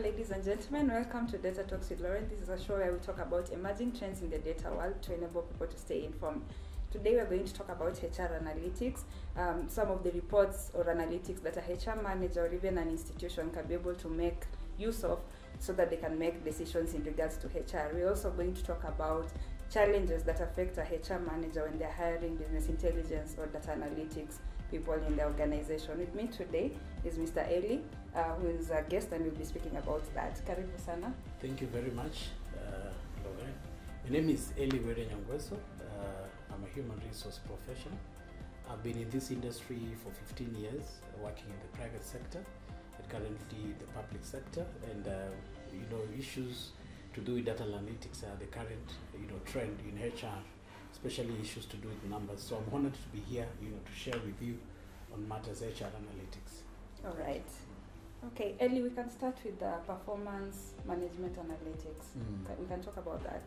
ladies and gentlemen. Welcome to Data Talks with Loren. This is a show where we talk about emerging trends in the data world to enable people to stay informed. Today we are going to talk about HR analytics, some of the reports or analytics that a HR manager or even an institution can be able to make use of so that they can make decisions in regards to HR. We're also going to talk about challenges that affect a HR manager when they're hiring business intelligence or data analytics people in the organization. With me today is Mr. Elly, who is a guest and will be speaking about that. Karibu sana. Thank you very much, Loren. My name is Elly Nyangweso. I'm a human resource professional. I've been in this industry for 15 years, working in the private sector and currently the public sector. And issues to do with data analytics are the current trend in HR, especially issues to do with numbers. So I'm honored to be here, to share with you on matters HR analytics. All right. Okay, Elly, we can start with the performance management analytics. We can talk about that.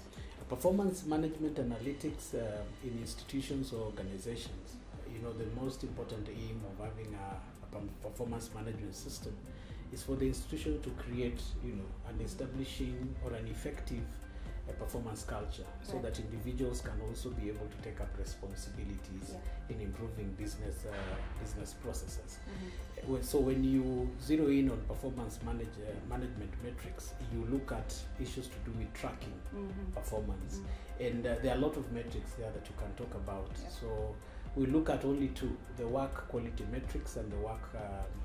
Performance management analytics in institutions or organizations. The most important aim of having a performance management system is for the institution to create, an establishing or an effective performance culture, so that individuals can also be able to take up responsibilities in improving business processes. So when you zero in on performance management metrics, you look at issues to do with tracking performance, and there are a lot of metrics there that you can talk about. So we look at only two: the work quality metrics and the work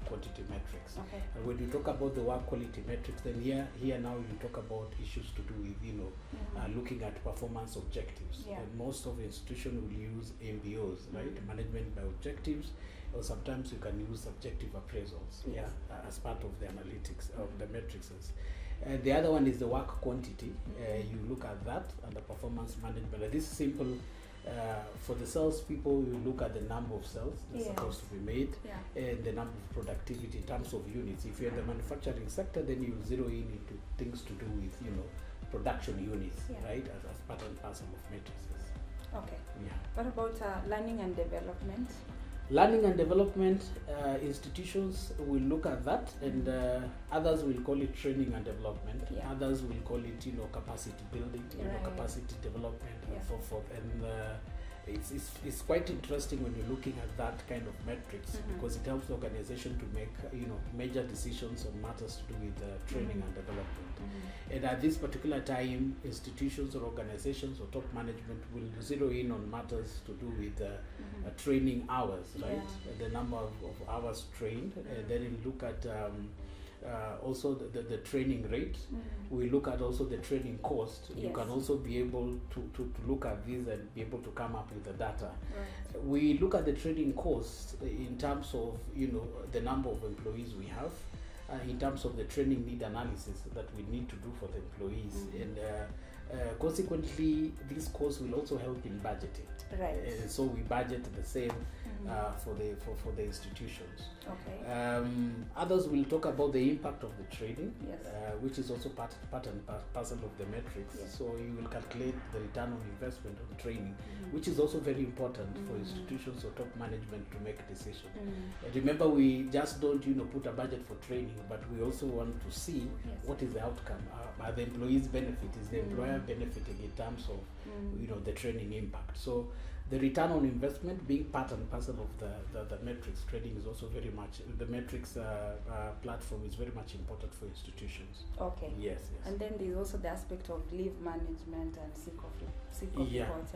quantity metrics. And when you talk about the work quality metrics, then here now you talk about issues to do with looking at performance objectives. And most of the institutions will use MBOs, right? Management by objectives, or sometimes you can use subjective appraisals as part of the analytics of the matrices. The other one is the work quantity. You look at that and the performance management. This is simple. For the sales people, you look at the number of sales that's supposed to be made and the number of productivity in terms of units. If you're in the manufacturing sector, then you zero in into things to do with production units, right, as part and parcel of matrices. Okay. What about learning and development? Learning and development, institutions will look at that, and others will call it training and development. Others will call it, capacity building, capacity development, and so forth. And it's quite interesting when you're looking at that kind of metrics, because it helps the organization to make major decisions on matters to do with training and development. And at this particular time, institutions or organizations or top management will zero in on matters to do with training hours, right? The number of hours trained, and then you look at also the training rate. We look at also the training cost. You can also be able to look at this and be able to come up with the data. We look at the training cost in terms of the number of employees we have, in terms of the training need analysis that we need to do for the employees, and consequently this cost will also help in budgeting. So we budget the same for the institutions. Others will talk about the impact of the training, which is also part and parcel of the metrics. So you will calculate the return on investment of training, which is also very important for institutions or top management to make decisions. Remember, we just don't put a budget for training, but we also want to see what is the outcome. Are the employees benefit? Is the employer benefiting in terms of the training impact? So the return on investment being part and parcel of the metrics trading is also very much, the metrics platform is very much important for institutions. Yes. And then there's also the aspect of leave management and sick of report.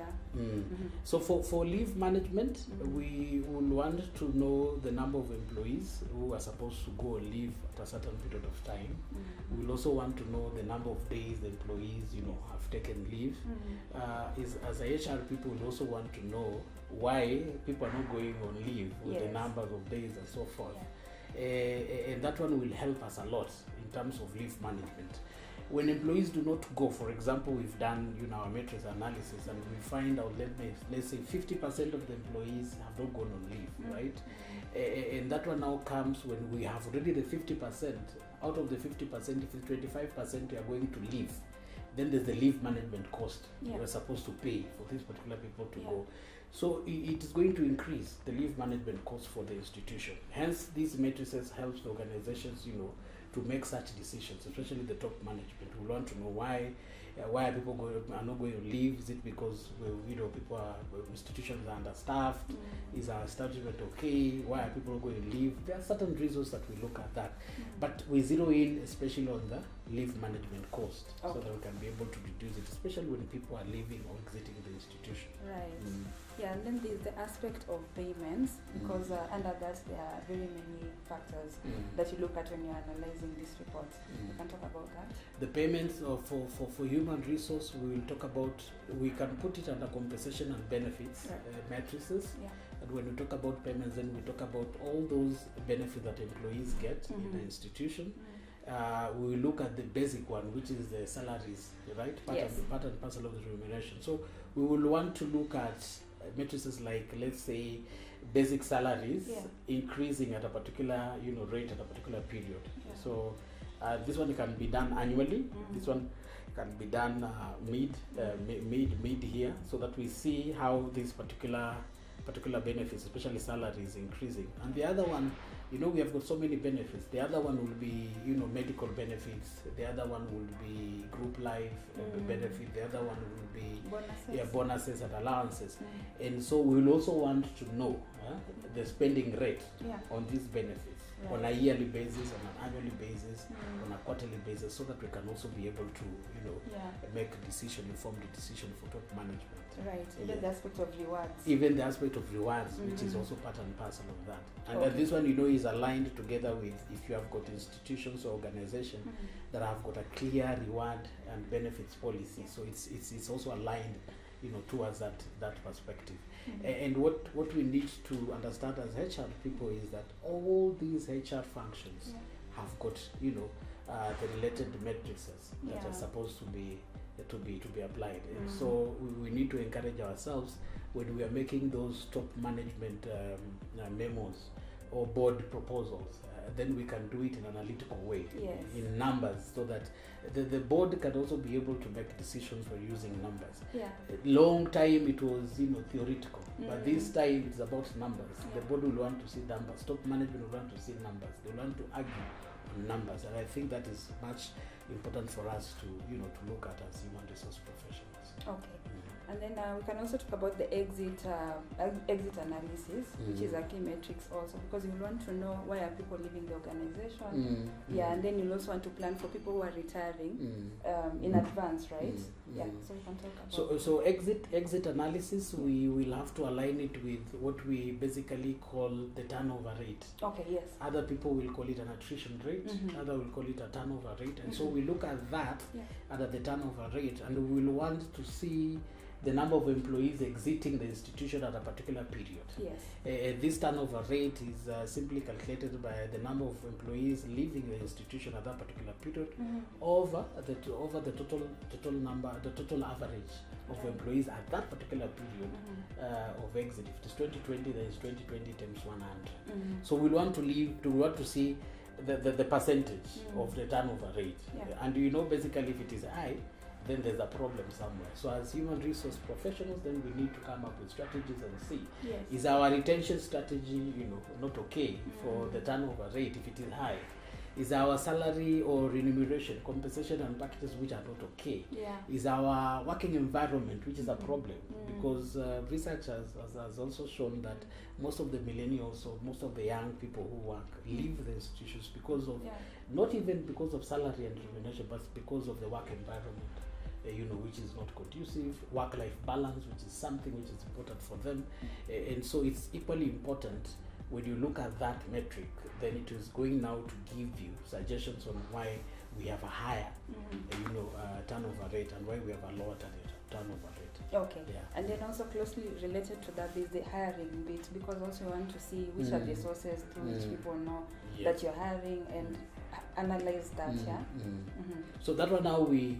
So for leave management, we will want to know the number of employees who are supposed to go on leave at a certain period of time. We will also want to know the number of days the employees have taken leave. As a HR people, we also want to know why people are not going on leave with the numbers of days and so forth. And that one will help us a lot in terms of leave management. When employees do not go, for example, we've done our matrix analysis and we find out, let's say 50% of the employees have not gone on leave, right? And that one now comes when we have already the 50%. Out of the 50%, if it's 25% we are going to leave, then there's the leave management cost we're supposed to pay for these particular people to go. So it is going to increase the leave management cost for the institution. Hence, these matrices helps the organizations, to make such decisions, especially the top management. We want to know why are people are not going to leave? Is it because people are institutions are understaffed? Is our establishment okay? Why are people going to leave? There are certain reasons that we look at that, but we zero in especially on the leave management cost, so that we can be able to reduce it, especially when people are leaving or exiting the institution. Right. Yeah, and then there's the aspect of payments, because under that there are very many factors that you look at when you're analyzing this report. You can talk about that. The payments for human resource, we will talk about, we can put it under compensation and benefits matrices. Yeah. And when we talk about payments, then we talk about all those benefits that employees get in the institution. We will look at the basic one, which is the salaries, right? Part and parcel of the remuneration. So we will want to look at matrices like, let's say, basic salaries increasing at a particular rate at a particular period. So this one can be done annually. This one can be done mid here, so that we see how this particular benefits, especially salary, is increasing. And the other one, we have got so many benefits. The other one will be medical benefits. The other one will be group life benefit. The other one will be bonuses and allowances. And so we will also want to know the spending rate on these benefits on a yearly basis, on an annual basis, on a quarterly basis, so that we can also be able to make a decision, informed decision for top management. Right, even the aspect of rewards. Even the aspect of rewards, which is also part and parcel of that. And this one, is aligned together with, if you have got institutions or organizations that have got a clear reward and benefits policy. So it's also aligned, towards that perspective. And what we need to understand as HR people is that all these HR functions have got, the related matrices that are supposed to be applied. And so we need to encourage ourselves when we are making those top management memos or board proposals. Then we can do it in an analytical way, in numbers, so that the board can also be able to make decisions for using numbers. Long time it was theoretical, but this time it's about numbers. The board will want to see numbers. Top management will want to see numbers. They will want to argue on numbers, and I think that is much important for us to to look at as human resource professionals. Okay. And then we can also talk about the exit analysis, which is a key metrics also, because you want to know why are people leaving the organization. And then you also want to plan for people who are retiring in advance, right? So we can talk about so exit analysis, we will have to align it with what we basically call the turnover rate. Okay, yes. Other people will call it an attrition rate, other will call it a turnover rate, and so we look at that at the turnover rate, and we will want to see the number of employees exiting the institution at a particular period. This turnover rate is simply calculated by the number of employees leaving the institution at that particular period over the total number, the total average of employees at that particular period of exit. If it is 2020, then it's 2020 times 100. So we want to see the percentage of the turnover rate, and basically if it is high, then there's a problem somewhere. So as human resource professionals, then we need to come up with strategies and see, is our retention strategy, not okay for the turnover rate if it is high? Is our salary or remuneration, compensation and packages which are not okay? Is our working environment, which is a problem? Because research has also shown that most of the millennials or most of the young people who work leave the institutions because of, not even because of salary and remuneration, but because of the work environment. Which is not conducive, work-life balance, which is something which is important for them. And so it's equally important when you look at that metric, then it is going now to give you suggestions on why we have a higher turnover rate and why we have a lower turnover rate. Okay. And then also closely related to that is the hiring bit, because also you want to see which are the sources through which people know that you're hiring and analyze that. So that one now we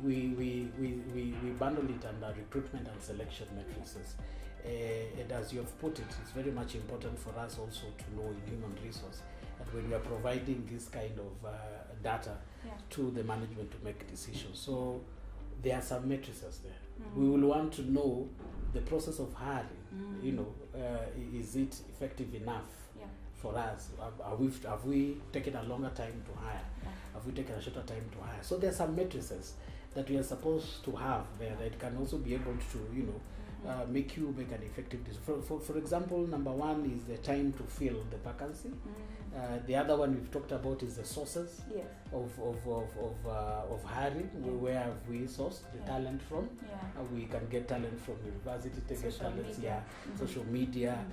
bundle it under recruitment and selection matrices. And as you have put it, it's very much important for us also to know in human resource that when we are providing this kind of data to the management to make decisions. So there are some matrices there. We will want to know the process of hiring. Is it effective enough for us? Have we taken a longer time to hire? Have we taken a shorter time to hire? So there are some matrices that we are supposed to have there that can also be able to, make you make an effective decision. For example, number one is the time to fill the vacancy. The other one we've talked about is the sources of hiring. Where have we sourced the talent from? We can get talent from university, social media.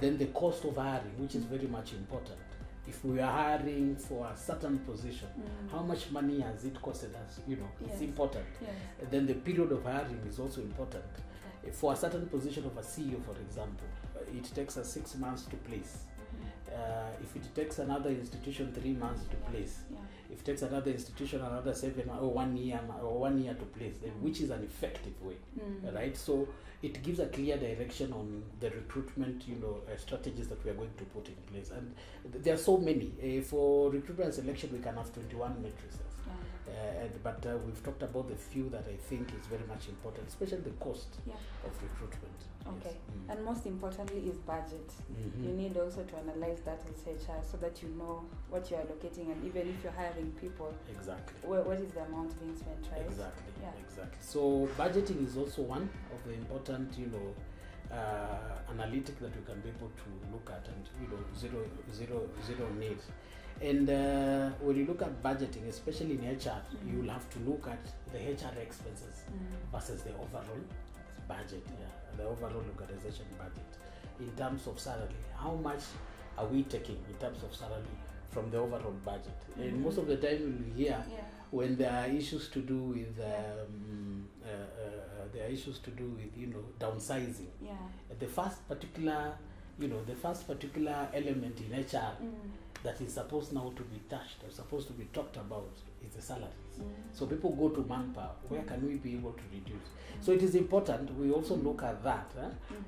Then the cost of hiring, which is very much important. If we are hiring for a certain position, how much money has it costed us? It's important. Then the period of hiring is also important. For a certain position of a CEO, for example, it takes us 6 months to place. If it takes another institution 3 months to place, if it takes another institution another 7 or 1 year to place, then which is an effective way, right? So it gives a clear direction on the recruitment, strategies that we are going to put in place. And there are so many. For recruitment and selection, we can have 21 matrices. But we've talked about the few that I think is very much important, especially the cost of recruitment. Okay. Yes. And most importantly is budget. You need also to analyze that as HR so that you know what you're allocating, and even if you're hiring people, what is the amount being spent, right? Exactly. So budgeting is also one of the important, analytic that you can be able to look at, and zero need. And when you look at budgeting, especially in HR, you'll have to look at the HR expenses versus the overall budget, the overall organization budget. In terms of salary, how much are we taking in terms of salary from the overall budget? And most of the time you'll hear when there are issues to do with downsizing. The first particular element in HR that is supposed now to be touched or supposed to be talked about is the salaries. So people go to manpower. Where can we be able to reduce? So it is important we also look at that.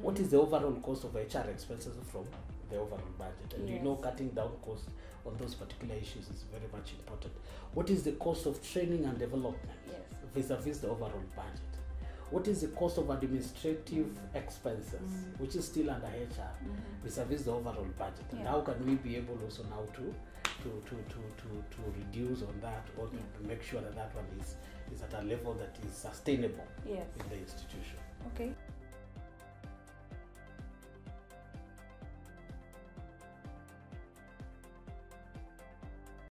What is the overall cost of HR expenses from the overall budget? And cutting down costs on those particular issues is very much important. What is the cost of training and development vis-a-vis the overall budget? What is the cost of administrative expenses, which is still under HR, vis-a-vis the overall budget? And how can we be able also now to reduce on that, or to make sure that one is at a level that is sustainable in the institution? Okay.